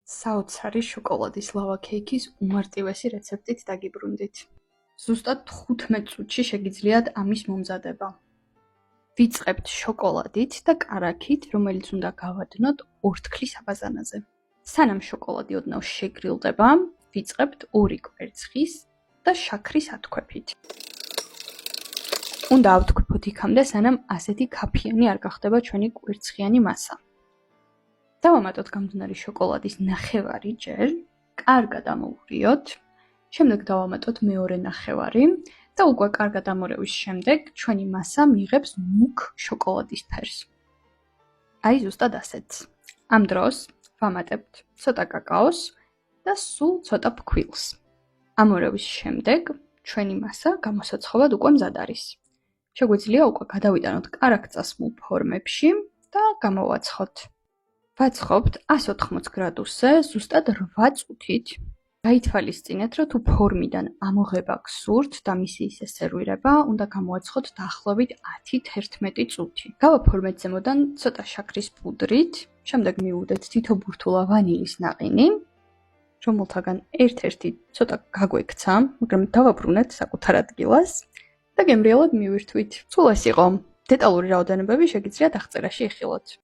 საოცარი შოკოლადის ლავა ქეიქის უმარტივესი რეცეპტით დაგიბრუნდით. ზუსტად 15 წუთში შეგიძლიათ ამის მომზადება. ვიწყებთ შოკოლადით და კარაქით, რომელიც უნდა გავადნოთ ორთქლის აბაზანაზე. სანამ შოკოლადი ოდნავ შეგრილდება, ვიწყებთ 2 კვერცხის და შაქრის ათქვეფით. უნდა ავთქვიფოთ იქამდე, სანამ ასეთი ქაფიანი არ გახდება ჩვენი კვერცხიანი მასა. დავამატოთ გამდნარი შოკოლადის ნახევარი ჯერ, კარგად ამოვღრიოთ, შემდეგ დავამატოთ მეორე ნახევარი და უკვე კარგად ამორევის შემდეგ ჩვენი მასა მიიღებს მუქ შოკოლადის ფერს. აი ზუსტად ასეთს. ამ დროს ვამატებთ ცოტა კაკაოს და სულ ცოტა ფქვილს. ამორევის შემდეგ ჩვენი მასა გამოსაცხობად უკვე მზად არის. შეგვიძლია უკვე გადავიტანოთ კარაქ-წასმულ ფორმებში და გამოვაცხოთ. ვაცხობთ 180 გრადუსზე ზუსტად 8 წუთით. გაითვალისწინეთ, რომ თუ ფორმიდან ამოღება გსურთ და მისი ისე სერვირება, უნდა გამოაცხოთ დაახლოებით 10-11 წუთი. გავაფორმეთ ზემოდან ცოტა შაქრის პუდრით, შემდეგ მივუდეთ თითო ბურთულა ვანილის ნაყინი, რომელთაგან ერთ-ერთი ცოტა გაგვექცა, მაგრამ დავაბრუნეთ საკუთარ ადგილას და გემრიელად მივირთვით. სულ ეს იყო. დეტალური რაოდენობები შეგიძლიათ აღწერაში იხილოთ.